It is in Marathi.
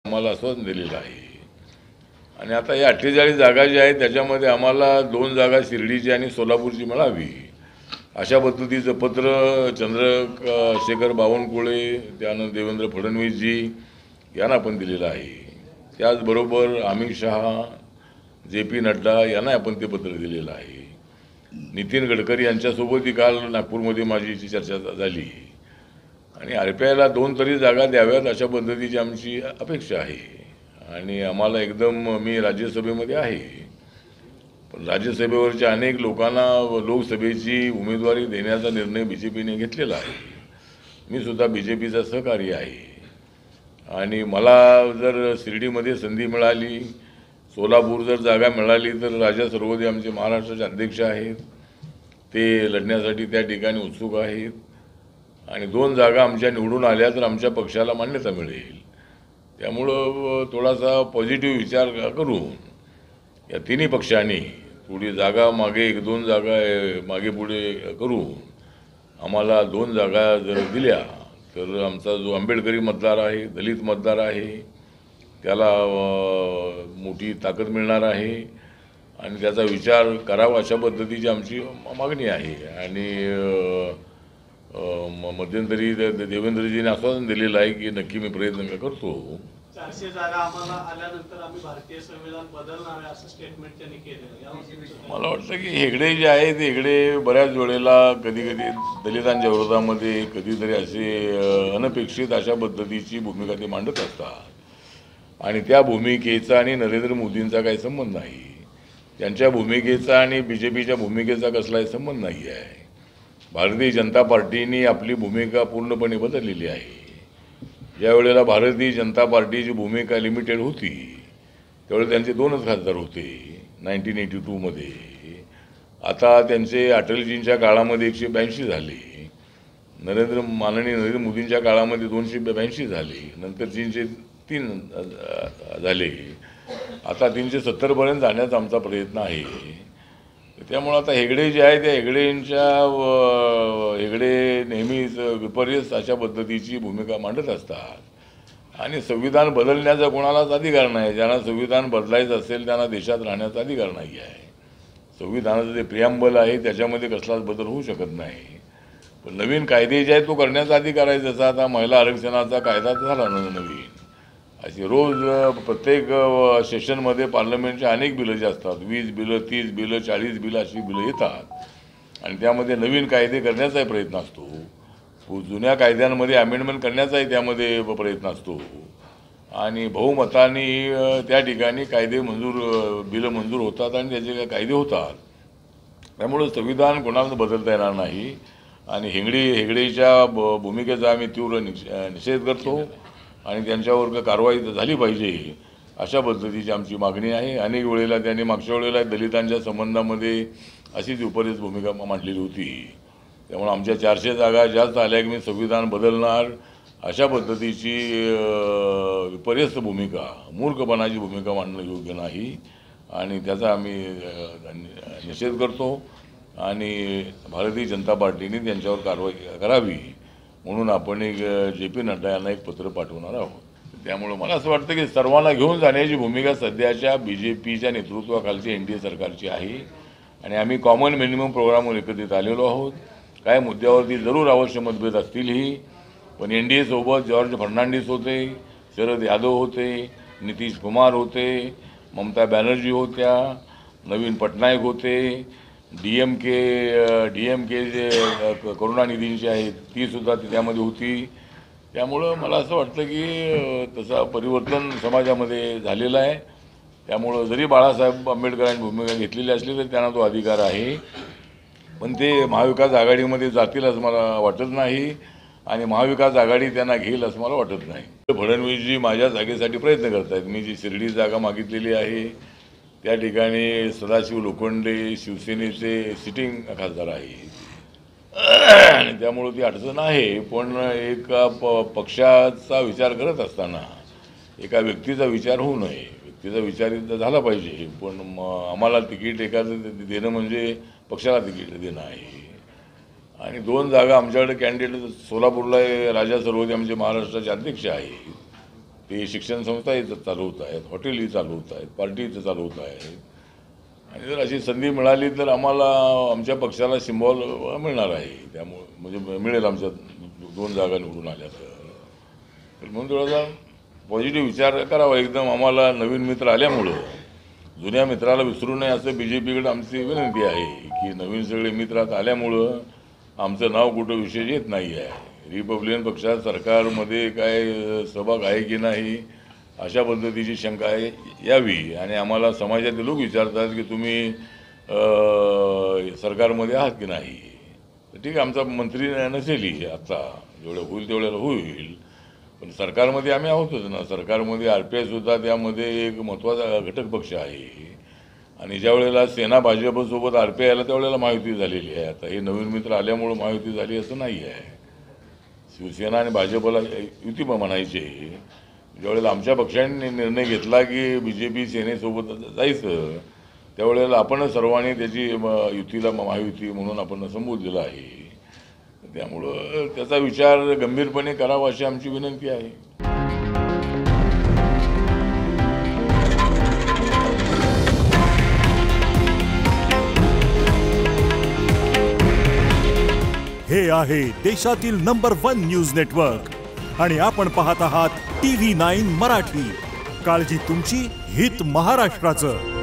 आम्हाला आश्वासन दिलेलं आहे. आणि आता या 48 जागा ज्या आहेत त्याच्यामध्ये आम्हाला 2 जागा शिर्डीची आणि सोलापूरची मिळावी अशा पद्धतीचं पत्र चंद्रशेखर बावनकुळे त्यानं देवेंद्र फडणवीसजी यांना पण दिलेलं आहे. त्याचबरोबर अमित शहा JP नड्डा यांना आपण ते पत्र दिलेलं आहे. नितीन गडकरी यांच्यासोबतही काल नागपूरमध्ये माझी चर्चा झाली आणि RPIला 2 तरी जागा द्याव्यात अशा पद्धतीची आमची अपेक्षा आहे. आणि आम्हाला एकदम मी राज्यसभेमध्ये आहे, पण राज्यसभेवरच्या अनेक लोकांना लोकसभेची उमेदवारी देण्याचा निर्णय BJPने घेतलेला आहे. मी सुद्धा BJPचा सहकारी आहे आणि मला जर शिर्डीमध्ये संधी मिळाली, सोलापूर जर जागा मिळाली तर राजा सर्वोदय आमचे महाराष्ट्राचे अध्यक्ष आहेत, ते लढण्यासाठी त्या ठिकाणी उत्सुक आहेत. आणि 2 जागा आमच्या निवडून आल्या तर आमच्या पक्षाला मान्यता मिळेल. त्यामुळं थोडासा पॉझिटिव्ह विचार करून या तिन्ही पक्षांनी थोडी जागा मागे 1-2 जागा मागे पुढे करून आम्हाला 2 जागा जर दिल्या तर आमचा जो आंबेडकरी मतदार आहे, दलित मतदार आहे, त्याला मोठी ताकद मिळणार आहे आणि त्याचा विचार करावा अशा पद्धतीची आमची मागणी आहे. आणि मध्यंतरी देवेंद्रजीने आश्वासन दिलेलं आहे की नक्की मी प्रयत्न करतो. 400 जागा आम्हाला आल्यानंतर आम्ही भारतीय संविधान बदलणार आहे असं स्टेटमेंट त्यांनी केलं. मला वाटतं की हेगडे जे आहेत हेगडे बऱ्याच वेळेला कधी दलितांच्या विरोधामध्ये कधीतरी असे अनपेक्षित अशा पद्धतीची भूमिका ते मांडत असतात आणि त्या भूमिकेचा आणि नरेंद्र मोदींचा काही संबंध नाही. त्यांच्या भूमिकेचा आणि BJPच्या भूमिकेचा कसलाही संबंध नाही आहे. भारतीय जनता पार्टीने आपली भूमिका पूर्णपणे बदललेली आहे. ज्या वेळेला भारतीय जनता पार्टीची भूमिका लिमिटेड होती त्यावेळेला त्यांचे 2च खासदार होते 1982 मध्ये. आता त्यांचे अटलजींच्या काळामध्ये 182 झाले, माननीय नरेंद्र मोदींच्या काळामध्ये 282 झाले, नंतर 303 झाले, आता 370 पर्यंत जाण्याचा आमचा प्रयत्न आहे. त्यामुळे आता हेगडे जे आहे त्या हेगडे नेहमीच विपर्यस्त अशा पद्धतीची भूमिका मांडत असतात आणि संविधान बदलण्याचा कोणालाच अधिकार नाही. ज्यांना संविधान बदलायचं असेल त्यांना देशात राहण्याचा अधिकार नाही आहे. संविधानाचं जे प्रियांबल आहे त्याच्यामध्ये कसलाच बदल होऊ शकत नाही. पण नवीन कायदे जे आहेत तो करण्याचा अधिकार आहे. जसा आता महिला आरक्षणाचा कायदा झाला नवीन, अशी रोज प्रत्येक सेशनमध्ये पार्लमेंटच्या अनेक बिलं जे असतात 20 बिलं 30 बिलं 40 बिलं अशी बिलं येतात आणि त्यामध्ये नवीन कायदे करण्याचाही प्रयत्न असतो. जुन्या कायद्यांमध्ये अमेंडमेंट करण्याचाही त्यामध्ये प्रयत्न असतो आणि बहुमताने त्या ठिकाणी बिलं मंजूर होतात आणि त्याचे कायदे होतात. त्यामुळे संविधान कोणाला बदलता येणार नाही आणि हेगडेच्या भूमिकेचा आम्ही तीव्र निषेध करतो आणि त्यांच्यावर कारवाई झाली पाहिजे अशा पद्धतीची आमची मागणी आहे. अनेक वेळेला त्यांनी मागच्या वेळेला दलितांच्या संबंधामध्ये अशीच विपर्यस्त भूमिका मांडलेली होती. त्यामुळे आमच्या 400 जागा जास्त आल्या की मी संविधान बदलणार अशा पद्धतीची विपर्यस्त भूमिका, मूर्खपणाची भूमिका मांडणं योग्य नाही आणि त्याचा आम्ही निषेध करतो आणि भारतीय जनता पार्टीने त्यांच्यावर कारवाई करावी म्हणून आपण JP नड्डा यांना एक पत्र पाठवणार आहोत. त्यामुळे मला असं वाटतं की सर्वांना घेऊन जाण्याची भूमिका सध्याच्या BJPच्या नेतृत्वाखालची NDA सरकारची आहे आणि आम्ही कॉमन मिनिमम प्रोग्रामवर एकत्रित आलेलो आहोत. काही मुद्द्यावरती जरूर अवश्य मतभेद असतीलही, पण NDA सोबत जॉर्ज फर्नांडिस होते, शरद यादव होते, नितीश कुमार होते, ममता बॅनर्जी होत्या, नवीन पटनायक होते, DMK जे करुणानिधींची आहेत ती सुद्धा त्यामध्ये होती. त्यामुळं मला असं वाटतं की तसं परिवर्तन समाजामध्ये झालेलं आहे. त्यामुळं जरी बाळासाहेब आंबेडकरांनी भूमिका घेतलेली असली तरी त्यांना तो अधिकार आहे, पण ते महाविकास आघाडीमध्ये जातील असं मला वाटत नाही आणि महाविकास आघाडी त्यांना घेईल असं मला वाटत नाही. फडणवीसजी माझ्या जागेसाठी प्रयत्न करत आहेत. मी जी शिर्डी जागा मागितलेली आहे त्या ठिकाणी सदाशिव लोखंडे शिवसेनेचे सिटिंग खासदार आहे आणि त्यामुळं ती अडचण आहे. पण एका पक्षाचा विचार करत असताना एका व्यक्तीचा विचार होऊ नये. व्यक्तीचा विचार झाला पाहिजे, पण आम्हाला तिकीट एखादं देणं म्हणजे पक्षाला तिकीट देणं आहे. आणि 2 जागा आमच्याकडे कॅन्डिडेट सोलापूरला राजा सर्वोदय आमचे महाराष्ट्राचे अध्यक्ष आहेत, ते शिक्षण संस्था इथं चालवत आहेत, हॉटेलही चालवत आहेत, पार्टी इथं चालवत आहेत. आणि जर अशी संधी मिळाली तर आम्हाला आमच्या पक्षाला सिम्बॉल मिळणार आहे. त्यामुळे म्हणजे मिळेल आमच्या 2 जागा निवडून आल्या तर म्हणून थोडासा पॉझिटिव्ह विचार करावा. एकदम आम्हाला नवीन मित्र आल्यामुळं जुन्या मित्राला विसरू नये असं BJPकडे आमची विनंती आहे की नवीन सगळे मित्र आता आल्यामुळं आमचं नाव कुठं विशेष येत नाही आहे. रिपब्लिकन पक्षात सरकारमध्ये काय सहभाग आहे की नाही अशा पद्धतीची शंका आहे यावी. आणि आम्हाला समाजातील लोक विचारतात की तुम्ही सरकारमध्ये आहात की नाही. तर ठीक आहे, आमचा मंत्री नसेलही आता, जेवढं होईल तेवढ्याला होईल, पण सरकारमध्ये आम्ही आहोतच ना. सरकारमध्ये RPI सुद्धा त्यामध्ये एक महत्त्वाचा घटक पक्ष आहे. आणि ज्या वेळेला सेना भाजपसोबत RPI आला त्यावेळेला महायुती झालेली आहे. आता हे नवीन मित्र आल्यामुळं महायुती झाली असं नाही आहे. शिवसेना आणि भाजपला युती म्हणायचे. ज्यावेळेला आमच्या पक्षाने निर्णय घेतला की BJP सेनेसोबत जायचं त्यावेळेला आपण सर्वांनी त्याची युतीला महायुती म्हणून आपण संबोधलेलं आहे. त्यामुळं त्याचा विचार गंभीरपणे करावा अशी आमची विनंती आहे. हे आहे देशातील नंबर 1 न्यूज नेटवर्क आणि आपण पाहत आहात TV9 मराठी. काळजी तुमची, हित महाराष्ट्राचं.